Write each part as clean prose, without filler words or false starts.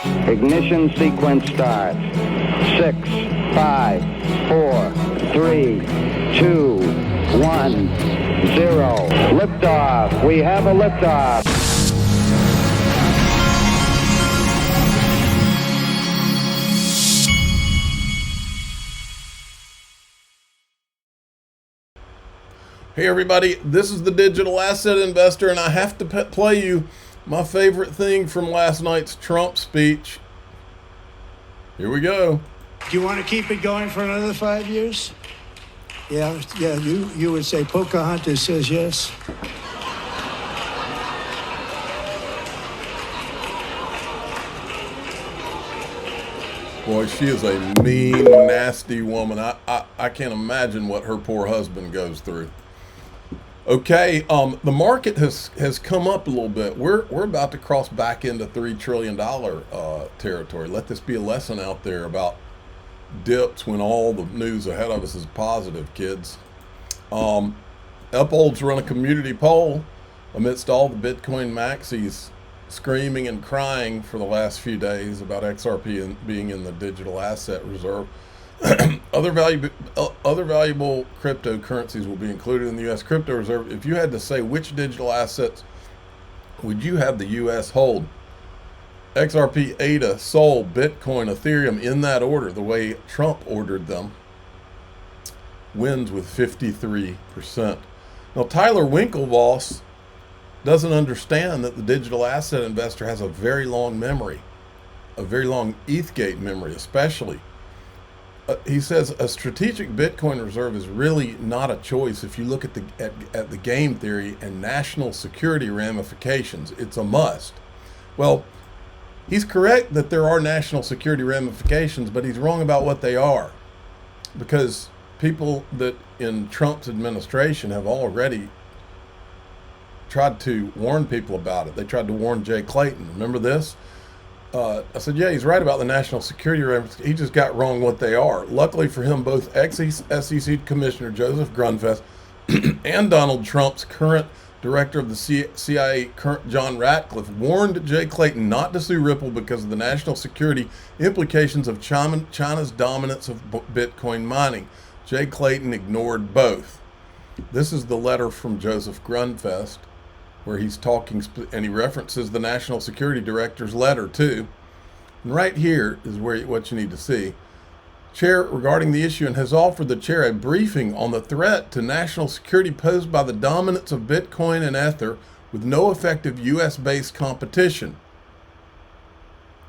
Ignition sequence start. 6, 5, 4, 3, 2, 1, 0. Liftoff. We have a liftoff. Hey everybody, this is the Digital Asset Investor, and I have to play you my favorite thing from last night's Trump speech. Here we go. Do you want to keep it going for another 5 years? Yeah, you would say Pocahontas says yes. Boy, she is a mean, nasty woman. I can't imagine what her poor husband goes through. Okay, the market has come up a little bit. We're about to cross back into $3 trillion territory. Let this be a lesson out there about dips when all the news ahead of us is positive, kids. Uphold's run a community poll amidst all the Bitcoin maxis screaming and crying for the last few days about XRP being in the digital asset reserve. Other valuable cryptocurrencies will be included in the U.S. crypto reserve. If you had to say which digital assets would you have the U.S. hold? XRP, ADA, Sol, Bitcoin, Ethereum, in that order, the way Trump ordered them, wins with 53%. Now, Tyler Winklevoss doesn't understand that the digital asset investor has a very long memory, a very long Ethgate memory, especially. He says a strategic Bitcoin reserve is really not a choice if you look at the game theory and national security ramifications. It's a must. Well, he's correct that there are national security ramifications, but he's wrong about what they are. Because people that in Trump's administration have already tried to warn people about it. They tried to warn Jay Clayton. Remember this? I said, yeah, he's right about the national security ramifications. He just got wrong what they are. Luckily for him, both ex-SEC Commissioner Joseph Grunfeld and Donald Trump's current director of the CIA, John Ratcliffe, warned Jay Clayton not to sue Ripple because of the national security implications of China's dominance of Bitcoin mining. Jay Clayton ignored both. This is the letter from Joseph Grunfeld, where he's talking, and he references the National Security Director's letter too. And right here is what you need to see. Chair regarding the issue and has offered the chair a briefing on the threat to national security posed by the dominance of Bitcoin and Ether with no effective US-based competition.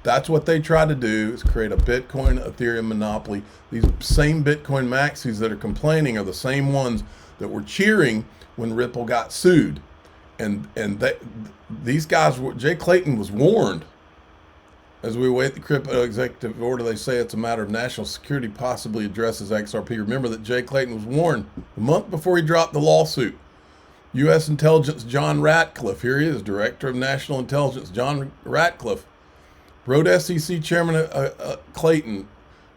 That's what they try to do, is create a Bitcoin, Ethereum monopoly. These same Bitcoin maxis that are complaining are the same ones that were cheering when Ripple got sued. And these guys, Jay Clayton was warned. As we await the crypto executive order, they say it's a matter of national security, possibly addresses XRP. Remember that Jay Clayton was warned a month before he dropped the lawsuit. U.S. Intelligence John Ratcliffe, here he is, Director of National Intelligence John Ratcliffe, wrote SEC Chairman Clayton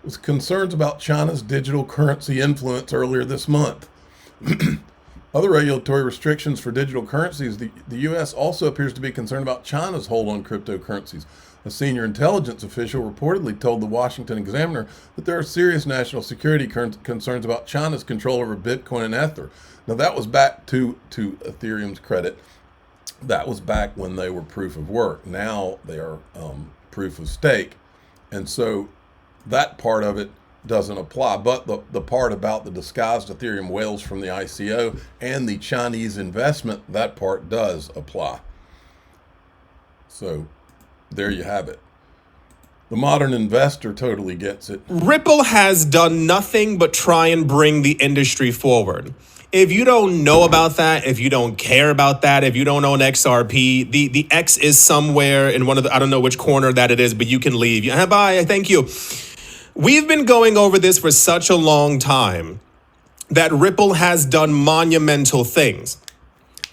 with concerns about China's digital currency influence earlier this month. Other regulatory restrictions for digital currencies, the U.S. also appears to be concerned about China's hold on cryptocurrencies. A senior intelligence official reportedly told the Washington Examiner that there are serious national security concerns about China's control over Bitcoin and Ether. Now that was back to Ethereum's credit. That was back when they were proof of work. Now they are proof of stake. And so that part of it doesn't apply, but the part about the disguised Ethereum whales from the ICO and the Chinese investment, that part does apply. So there you have it. The modern investor totally gets it. Ripple has done nothing but try and bring the industry forward. If you don't know about that, if you don't care about that, if you don't own XRP, the X is somewhere in one of the, I don't know which corner that it is, but you can leave. Bye, thank you. We've been going over this for such a long time that Ripple has done monumental things.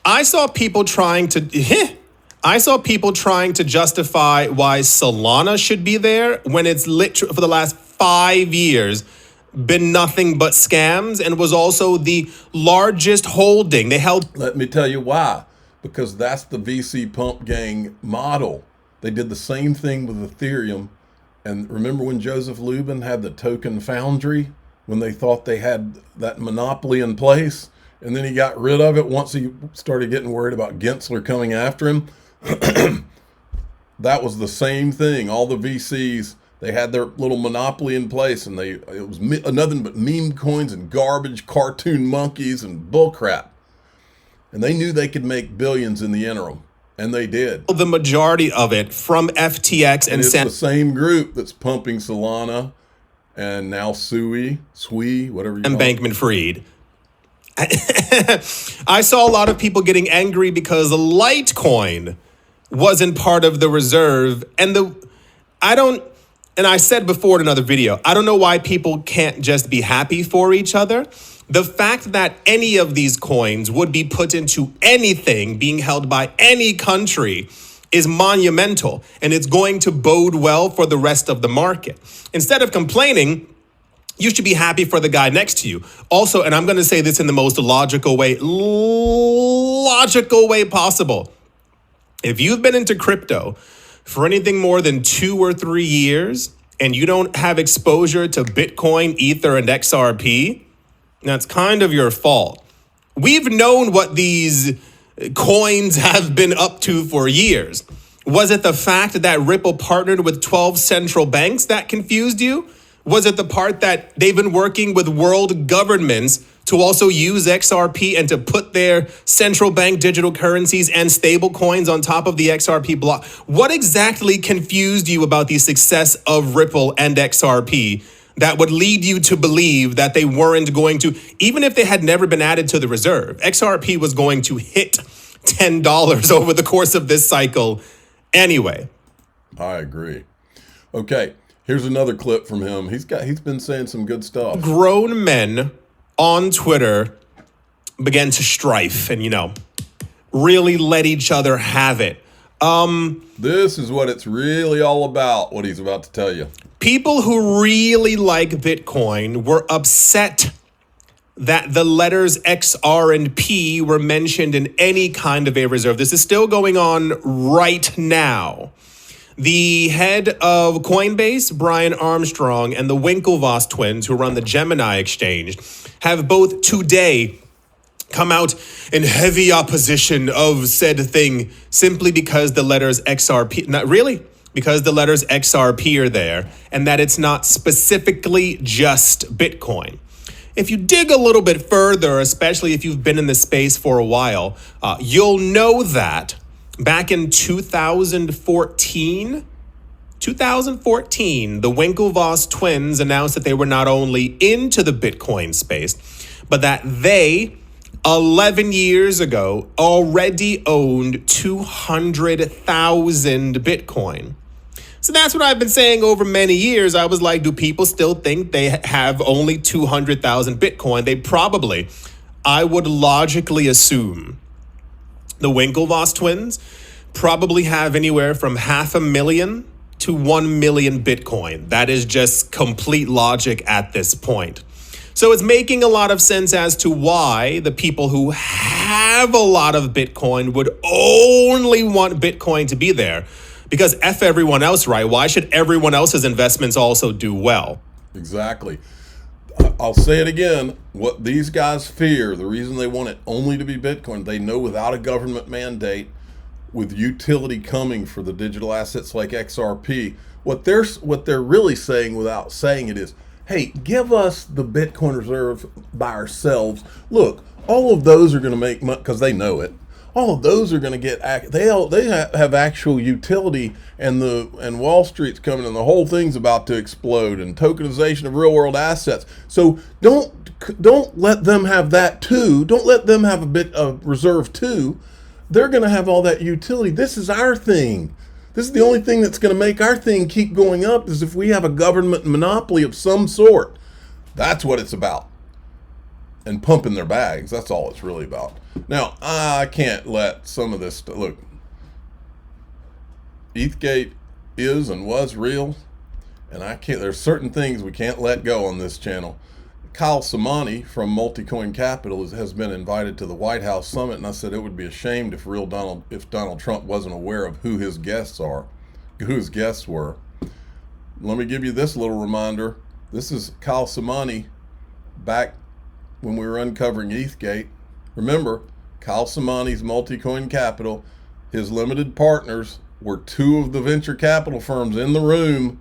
I saw people trying to justify why Solana should be there when it's literally for the last 5 years been nothing but scams and was also the largest holding. They held. Let me tell you why. Because that's the VC pump gang model. They did the same thing with Ethereum. And remember when Joseph Lubin had the token foundry, when they thought they had that monopoly in place, and then he got rid of it once he started getting worried about Gensler coming after him? That was the same thing. All the VCs, they had their little monopoly in place, and it was nothing but meme coins and garbage, cartoon monkeys and bullcrap. And they knew they could make billions in the interim, and they did. The majority of it from FTX and it's the same group that's pumping Solana and now Sui, whatever you call it. Bankman-Fried. I saw a lot of people getting angry because Litecoin wasn't part of the reserve. And I said before in another video, I don't know why people can't just be happy for each other. The fact that any of these coins would be put into anything being held by any country is monumental, and it's going to bode well for the rest of the market. Instead of complaining, you should be happy for the guy next to you. Also, and I'm going to say this in the most logical way possible. If you've been into crypto for anything more than 2 or 3 years and you don't have exposure to Bitcoin, Ether, and XRP, that's kind of your fault. We've known what these coins have been up to for years. Was it the fact that Ripple partnered with 12 central banks that confused you? Was it the part that they've been working with world governments to also use XRP and to put their central bank digital currencies and stable coins on top of the XRP block? What exactly confused you about the success of Ripple and XRP that would lead you to believe that they weren't going to, even if they had never been added to the reserve, XRP was going to hit $10 over the course of this cycle anyway? I agree. Okay, here's another clip from him. He's been saying some good stuff. Grown men on Twitter began to strife and, really let each other have it. This is what it's really all about, what he's about to tell you. People who really like Bitcoin were upset that the letters XR and P were mentioned in any kind of a reserve. This is still going on right now. The head of Coinbase, Brian Armstrong, and the Winklevoss twins, who run the Gemini exchange, have both today come out in heavy opposition of said thing simply because the letters XRP, not really, because the letters XRP are there and that it's not specifically just Bitcoin. If you dig a little bit further, especially if you've been in the space for a while, you'll know that back in 2014, the Winklevoss twins announced that they were not only into the Bitcoin space, but that they, 11 years ago, already owned 200,000 Bitcoin. So that's what I've been saying over many years. I was like, do people still think they have only 200,000 Bitcoin? They probably, I would logically assume, the Winklevoss twins probably have anywhere from 500,000 to 1 million Bitcoin. That is just complete logic at this point. So it's making a lot of sense as to why the people who have a lot of Bitcoin would only want Bitcoin to be there. Because F everyone else, right? Why should everyone else's investments also do well? Exactly. I'll say it again. What these guys fear, the reason they want it only to be Bitcoin, they know without a government mandate, with utility coming for the digital assets like XRP, what they're really saying without saying it is, hey, give us the Bitcoin reserve by ourselves. Look, all of those are going to make money because they know it. All of those are going to get, they have actual utility, and Wall Street's coming, and the whole thing's about to explode, and tokenization of real world assets. So don't let them have that too. Don't let them have a bit of reserve too. They're going to have all that utility. This is our thing. This is the only thing that's going to make our thing keep going up, is if we have a government monopoly of some sort. That's what it's about. And pumping their bags. That's all it's really about. Now, I can't let some of this look. Ethgate is and was real, and there's certain things we can't let go on this channel. Kyle Samani from Multicoin Capital has been invited to the White House summit, and I said it would be a shame if Donald Trump wasn't aware of who his guests are. who his guests were. Let me give you this little reminder. This is Kyle Samani back when we were uncovering Ethgate. Remember, Kyle Samani's Multicoin Capital, his limited partners were two of the venture capital firms in the room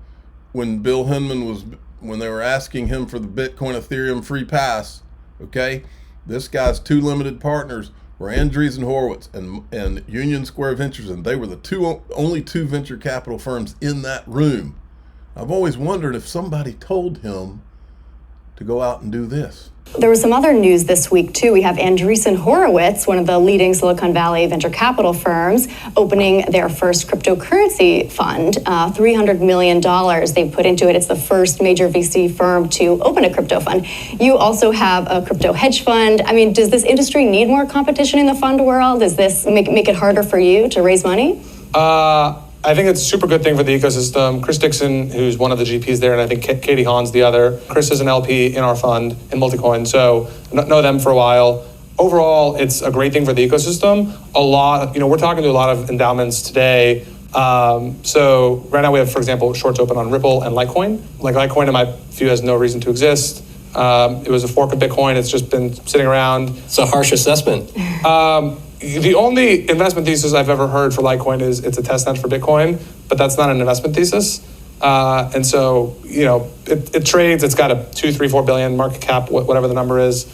when Bill Hinman when they were asking him for the Bitcoin Ethereum free pass. Okay, this guy's two limited partners were Andreessen Horowitz and Union Square Ventures, and they were the only two venture capital firms in that room. I've always wondered if somebody told him to go out and do this. There was some other news this week, too. We have Andreessen Horowitz, one of the leading Silicon Valley venture capital firms, opening their first cryptocurrency fund, $300 million they put into it. It's the first major VC firm to open a crypto fund. You also have a crypto hedge fund. I mean, does this industry need more competition in the fund world? Does this make it harder for you to raise money? I think it's a super good thing for the ecosystem. Chris Dixon, who's one of the GPs there, and I think Katie Hahn's the other. Chris is an LP in our fund in Multicoin, so know them for a while. Overall, it's a great thing for the ecosystem. We're talking to a lot of endowments today. So right now we have, for example, shorts open on Ripple and Litecoin. Like Litecoin, in my view, has no reason to exist. It was a fork of Bitcoin. It's just been sitting around. It's a harsh assessment. The only investment thesis I've ever heard for Litecoin is it's a testnet for Bitcoin, but that's not an investment thesis. And so, it trades. It's got a 2-4 billion market cap, whatever the number is.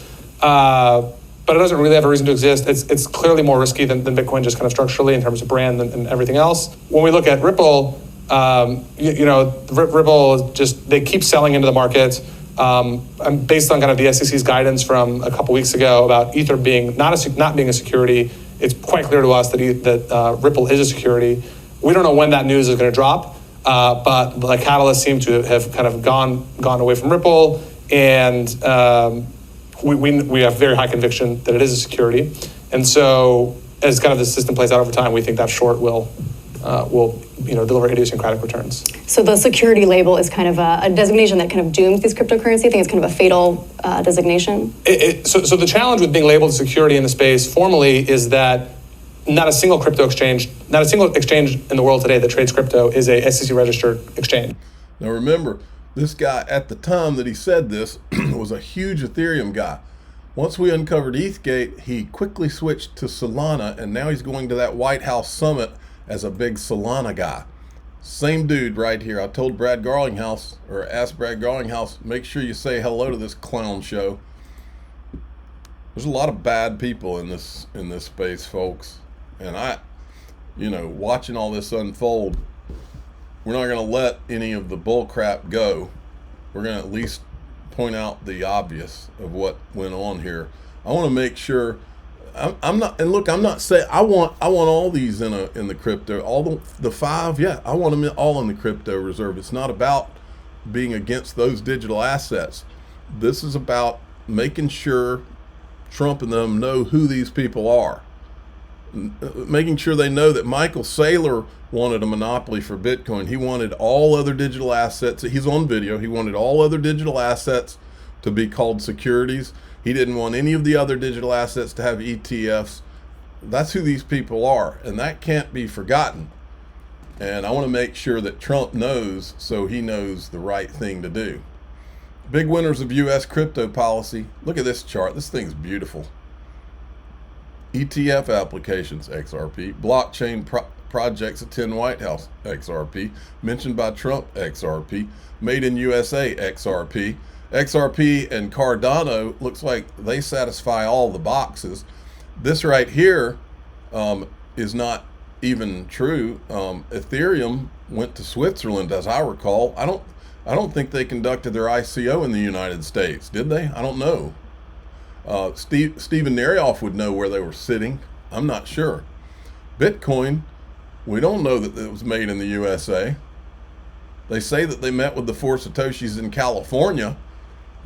But it doesn't really have a reason to exist. It's clearly more risky than Bitcoin, just kind of structurally in terms of brand and everything else. When we look at Ripple, Ripple they keep selling into the market. Based on kind of the SEC's guidance from a couple weeks ago about Ether being not being a security, it's quite clear to us that Ripple is a security. We don't know when that news is going to drop, but the catalysts seem to have kind of gone away from Ripple, and we have very high conviction that it is a security. And so, as kind of the system plays out over time, we think that short will deliver idiosyncratic returns. So the security label is kind of a designation that kind of dooms these cryptocurrency. I think it's kind of a fatal designation. So the challenge with being labeled security in the space formally is that not a single exchange in the world today that trades crypto is a SEC registered exchange. Now remember, this guy at the time that he said this was a huge Ethereum guy. Once we uncovered Ethgate, he quickly switched to Solana, and now he's going to that White House summit as a big Solana guy. Same dude right here. I told Brad Garlinghouse, or asked Brad Garlinghouse, make sure you say hello to this clown show. There's a lot of bad people in this space, folks. And watching all this unfold, we're not going to let any of the bull crap go. We're going to at least point out the obvious of what went on here. I want to make sure I'm not saying I want all these in the crypto, all the five. Yeah, I want them all in the crypto reserve. It's not about being against those digital assets. This is about making sure Trump and them know who these people are, making sure they know that Michael Saylor wanted a monopoly for Bitcoin. He wanted all other digital assets. He's on video. He wanted all other digital assets to be called securities. He didn't want any of the other digital assets to have ETFs. That's who these people are, and that can't be forgotten. And I want to make sure that Trump knows, so he knows the right thing to do. Big winners of U.S. crypto policy. Look at this chart. This thing's beautiful. ETF applications, XRP. Blockchain projects attend White House, XRP. Mentioned by Trump, XRP. Made in USA, XRP. XRP and Cardano looks like they satisfy all the boxes. This right here is not even true. Ethereum went to Switzerland, as I recall. I don't think they conducted their ICO in the United States, did they? I don't know. Stephen Narioff would know where they were sitting. I'm not sure. Bitcoin, we don't know that it was made in the USA. They say that they met with the 4 Satoshis in California,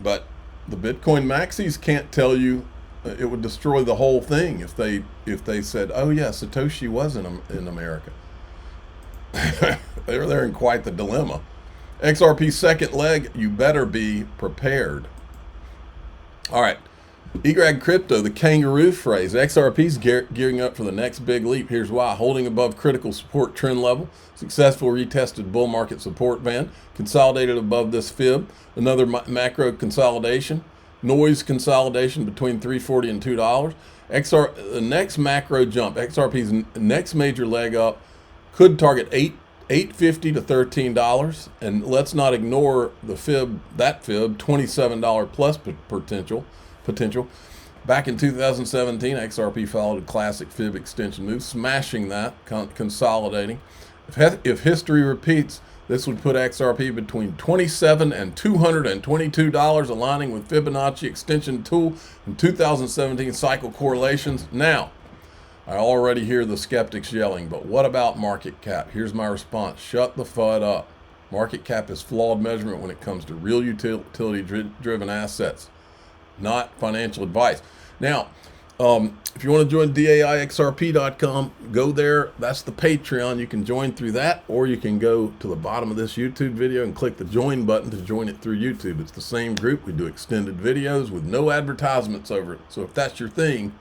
but the Bitcoin maxis can't tell you. It would destroy the whole thing if they said, oh yeah, Satoshi was in America. They're in quite the dilemma. XRP's second leg, you better be prepared. All right, eGrag Crypto, the kangaroo phrase. XRP's gearing up for the next big leap. Here's why. Holding above critical support trend level. Successful retested bull market support band. Consolidated above this fib. Another macro consolidation. Noise consolidation between $3.40 and $2. The next macro jump, XRP's next major leg up, could target $8.50 to $13, and let's not ignore the fib, $27 plus potential. Back in 2017, XRP followed a classic fib extension move, smashing that, consolidating. If history repeats, this would put XRP between $27 and $222, aligning with Fibonacci extension tool in 2017 cycle correlations. Now, I already hear the skeptics yelling, but what about market cap? Here's my response. Shut the FUD up. Market cap is flawed measurement when it comes to real utility-driven assets, not financial advice. Now, if you want to join DAIXRP.com, go there. That's the Patreon. You can join through that, or you can go to the bottom of this YouTube video and click the join button to join it through YouTube. It's the same group. We do extended videos with no advertisements over it. So if that's your thing,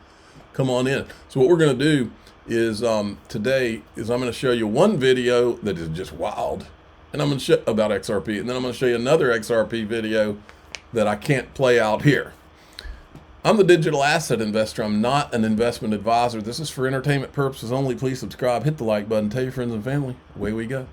come on in. So what we're going to do is today is I'm going to show you one video that is just wild, and I'm going to show about XRP, and then I'm going to show you another XRP video that I can't play out here. I'm the digital asset investor. I'm not an investment advisor. This is for entertainment purposes only. Please subscribe, hit the like button, tell your friends and family. Away we go.